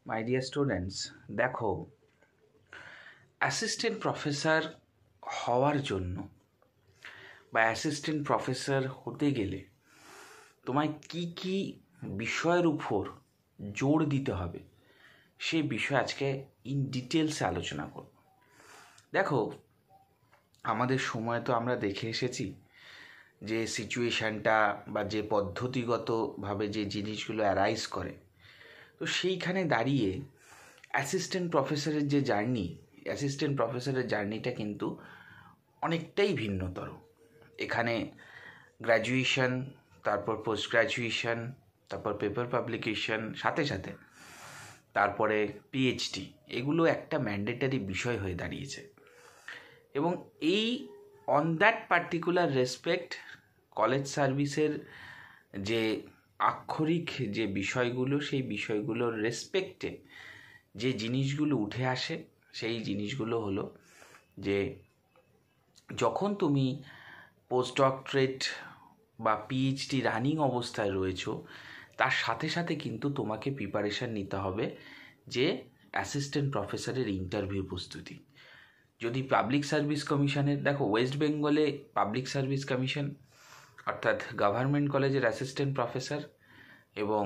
My dear students, দেখো, assistant professor হওয়ার জন্য বা অ্যাসিস্ট্যান্ট প্রফেসর হতে গেলে তোমায় কি কি বিষয়ের উপর জোর দিতে হবে সেই বিষয়ে আজকে ইন ডিটেলসে আলোচনা করব। দেখো, আমাদের সময় তো আমরা দেখে এসেছি যে সিচুয়েশানটা বা যে পদ্ধতিগতভাবে যে জিনিসগুলো অ্যারাইজ করে, তো সেইখানে দাঁড়িয়ে অ্যাসিস্ট্যান্ট প্রফেসরের জার্নিটা কিন্তু অনেকটাই ভিন্নতর। এখানে গ্র্যাজুয়েশন, তারপর পোস্ট গ্র্যাজুয়েশন, তারপর পেপার পাবলিকেশন, সাথে সাথে তারপরে পিএইচডি, এগুলো একটা ম্যান্ডেটারি বিষয় হয়ে দাঁড়িয়েছে। এবং এই on that particular respect college সার্ভিসের যে আক্ষরিক যে বিষয়গুলো, সেই বিষয়গুলোর রেসপেক্টে যে জিনিসগুলো উঠে আসে সেই জিনিসগুলো হলো যে যখন তুমি পোস্ট ডক্টরেট বা পিএইচডি রানিং অবস্থায় রয়েছো, তার সাথে সাথে কিন্তু তোমাকে প্রিপারেশান নিতে হবে যে অ্যাসিস্ট্যান্ট প্রফেসরের ইন্টারভিউ প্রস্তুতি। যদি পাবলিক সার্ভিস কমিশনের, দেখো ওয়েস্ট বেঙ্গলে পাবলিক সার্ভিস কমিশন অর্থাৎ গভর্নমেন্ট কলেজের অ্যাসিস্ট্যান্ট প্রফেসর এবং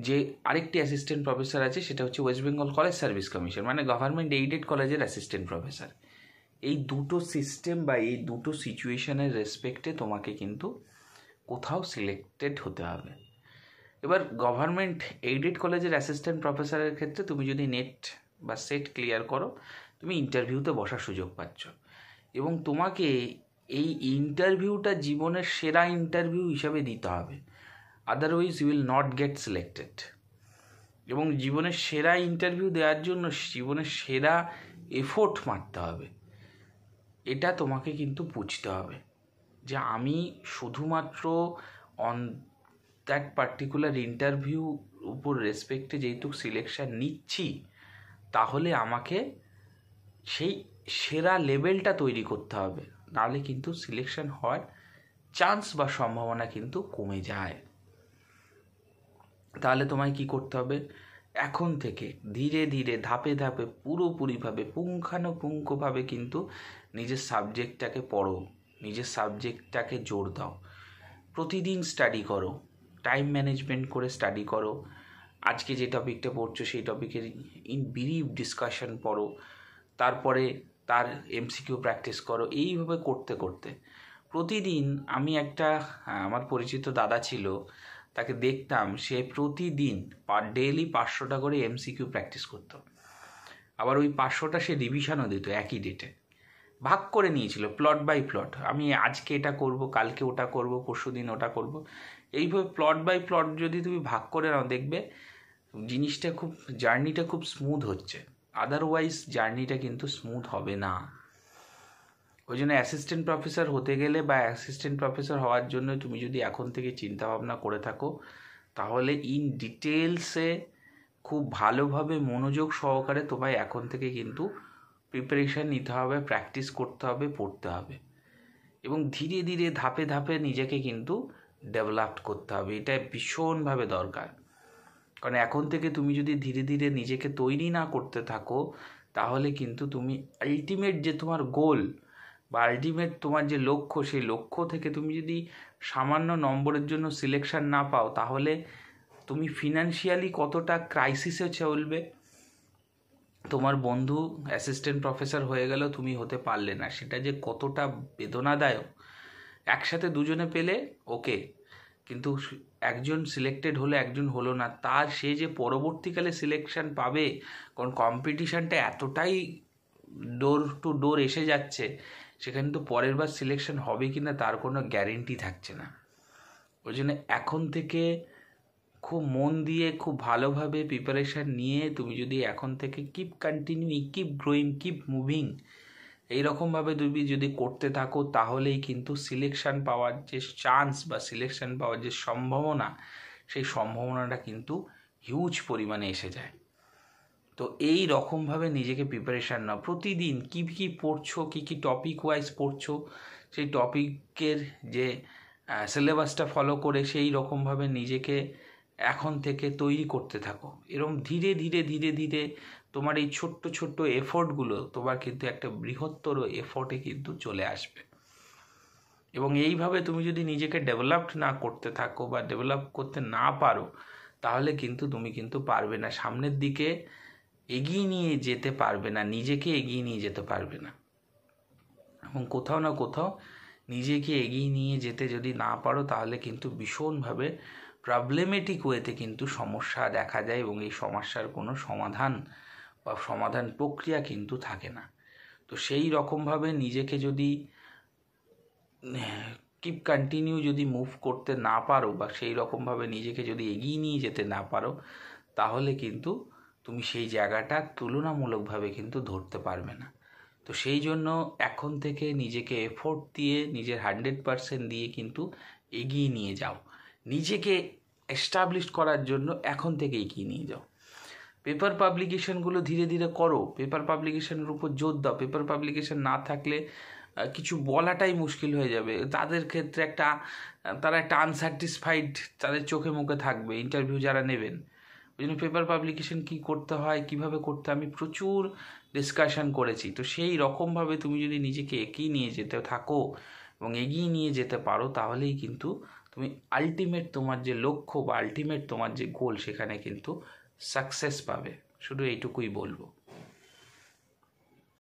যে আরেকটি অ্যাসিস্ট্যান্ট প্রফেসর আছে সেটা হচ্ছে West Bengal college service commission, মানে গভর্নমেন্ট এইডেড কলেজের অ্যাসিস্ট্যান্ট প্রফেসর। এই দুটো সিস্টেম বা এই দুটো সিচুয়েশনের রেসপেক্টে তোমাকে কিন্তু কোথাও সিলেক্টেড হতে হবে। এবার গভর্নমেন্ট এইডেড কলেজের অ্যাসিস্ট্যান্ট প্রফেসরের ক্ষেত্রে তুমি যদি নেট বা সেট ক্লিয়ার করো, তুমি ইন্টারভিউতে বসার সুযোগ পাচ্ছ এবং তোমাকে এই ইন্টারভিউটা জীবনের সেরা ইন্টারভিউ হিসাবে দিতে হবে, otherwise you will not get selected. এবং জীবনের সেরা ইন্টারভিউ দেওয়ার জন্য জীবনের সেরা এফোর্ট মারতে হবে। এটা তোমাকে কিন্তু বুঝতে হবে যে আমি শুধুমাত্র অন দ্যাট পার্টিকুলার ইন্টারভিউ উপর রেসপেক্টে যেহেতু সিলেকশান নিচ্ছি, তাহলে আমাকে সেই সেরা লেভেলটা তৈরি করতে হবে, নাহলে কিন্তু সিলেকশন হওয়ার চান্স বা সম্ভাবনা কিন্তু কমে যায়। তাহলে তোমায় কি করতে হবে? এখন থেকে ধীরে ধীরে ধাপে ধাপে পুরোপুরিভাবে পুঙ্খানুপুঙ্খভাবে কিন্তু নিজের সাবজেক্টটাকে পড়ো, নিজের সাবজেক্টটাকে জোর দাও, প্রতিদিন স্টাডি করো, টাইম ম্যানেজমেন্ট করে স্টাডি করো। আজকে যে টপিকটা পড়ছো সেই টপিকের ইন ব্রিফ ডিসকাশন পড়ো, তারপরে তার এমসিকিউ প্র্যাকটিস করো। এইভাবে করতে করতে প্রতিদিন, আমি একটা আমার পরিচিত দাদা ছিল, তাকে দেখতাম সে প্রতিদিন ডেইলি 500টা করে এমসিকিউ প্র্যাকটিস করতো। আবার ওই 500টা সে রিভিশনও দিত একই ডেটে, ভাগ করে নিয়েছিল প্লট বাই প্লট। আমি আজকে এটা করব, কালকে ওটা করব, পরশুদিন ওটা করব। এইভাবে প্লট বাই প্লট যদি তুমি ভাগ করে নাও, দেখবে জিনিসটা জার্নিটা খুব স্মুথ হচ্ছে। আদারওয়াইজ জার্নিটা কিন্তু স্মুথ হবে না। ওই জন্য অ্যাসিস্ট্যান্ট প্রফেসর হতে গেলে বা অ্যাসিস্ট্যান্ট প্রফেসর হওয়ার জন্য তুমি যদি এখন থেকে চিন্তাভাবনা করে থাকো, তাহলে ইন ডিটেলসে খুব ভালোভাবে মনোযোগ সহকারে তোমায় এখন থেকে কিন্তু প্রিপারেশান নিতে হবে, প্র্যাকটিস করতে হবে, পড়তে হবে এবং ধীরে ধীরে ধাপে ধাপে নিজেকে কিন্তু ডেভেলপ করতে হবে। এটা ভীষণভাবে দরকার, কারণ এখন থেকে তুমি যদি ধীরে ধীরে নিজেকে তৈরি না করতে থাকো, তাহলে কিন্তু তুমি আলটিমেট যে তোমার গোল বা আলটিমেট তোমার যে লক্ষ্য, সেই লক্ষ্য থেকে তুমি যদি সামান্য নম্বরের জন্য সিলেকশন না পাও, তাহলে তুমি ফিনান্সিয়ালি কতটা ক্রাইসিসে চলবে। তোমার বন্ধু অ্যাসিস্ট্যান্ট প্রফেসর হয়ে গেল, তুমি হতে পারলে না, সেটা যে কতটা বেদনাদায়ক। একসাথে দুজনে পেলে ওকে, কিন্তু একজন সিলেক্টেড হলে একজন হলো না, তার সে যে পরবর্তীকালে সিলেকশন পাবে, কারণ কম্পিটিশানটা এতটাই ডোর টু ডোর এসে যাচ্ছে, সেখানে তো পরের বার সিলেকশন হবে কি না তার কোনো গ্যারেন্টি থাকছে না। ওই জন্য এখন থেকে খুব মন দিয়ে খুব ভালোভাবে প্রিপারেশান নিয়ে তুমি যদি এখন থেকে keep continuing, keep growing, keep moving, এইরকমভাবে তুমি যদি করতে থাকো, তাহলেই কিন্তু সিলেকশান পাওয়ার যে চান্স বা সিলেকশান পাওয়ার যে সম্ভাবনা, সেই সম্ভাবনাটা কিন্তু হিউজ পরিমাণে এসে যায়। তো এই রকমভাবে নিজেকে প্রিপারেশান নাও। প্রতিদিন কী কী পড়ছো, কী কী টপিক ওয়াইজ পড়ছো, সেই টপিকের যে সিলেবাসটা ফলো করে সেই রকমভাবে নিজেকে এখন থেকে তৈরি করতে থাকো। এরকম ধীরে ধীরে ধীরে ধীরে তোমার এই ছোট্ট ছোট্ট এফোর্টগুলো তোমার কিন্তু একটা বৃহত্তর এফোর্টে কিন্তু চলে আসবে। এবং এইভাবে তুমি যদি নিজেকে ডেভেলপড না করতে থাকো বা ডেভেলপ করতে না পারো, তাহলে কিন্তু তুমি কিন্তু পারবে না, সামনের দিকে এগিয়ে নিয়ে যেতে পারবে না, নিজেকে এগিয়ে নিয়ে যেতে পারবে না। এবং কোথাও না কোথাও নিজেকে এগিয়ে নিয়ে যেতে যদি না পারো, তাহলে কিন্তু ভীষণভাবে প্রবলেমেটিক ওয়েতে কিন্তু সমস্যা দেখা যায় এবং এই সমস্যার কোনো সমাধান বা সমাধান প্রক্রিয়া কিন্তু থাকে না। তো সেই রকমভাবে নিজেকে যদি কন্টিনিউ যদি মুভ করতে না পারো বা সেই রকমভাবে নিজেকে যদি এগিয়ে নিয়ে যেতে না পারো, তাহলে কিন্তু তুমি সেই জায়গাটা তুলনামূলকভাবে কিন্তু ধরতে পারবে না। তো সেই জন্য এখন থেকে নিজেকে এফোর্ট দিয়ে নিজের 100% দিয়ে কিন্তু এগিয়ে নিয়ে যাও। নিজেকে এস্টাবলিশ করার জন্য এখন থেকে এগিয়ে নিয়ে যাও। পেপার পাবলিকেশনগুলো ধীরে ধীরে করো, পেপার পাবলিকেশনের উপর জোর দাও। পেপার পাবলিকেশন না থাকলে কিছু বলাটাই মুশকিল হয়ে যাবে। তাদের ক্ষেত্রে তারা একটা আনস্যাটিসফাইড তাদের চোখে মুখে থাকবে ইন্টারভিউ যারা নেবেন। ওই জন্য পেপার পাবলিকেশন কী করতে হয়, কিভাবে করতে হয়, আমি প্রচুর ডিসকাশন করেছি। তো সেই রকমভাবে তুমি যদি নিজেকে এগিয়ে নিয়ে যেতে থাকো এবং এগিয়ে নিয়ে যেতে পারো, তাহলেই কিন্তু তুমি আলটিমেট তোমার যে লক্ষ্য বা আলটিমেট তোমার যে গোল, সেখানে কিন্তু সাকসেস পাবে। শুধু এইটুকুই বলবো।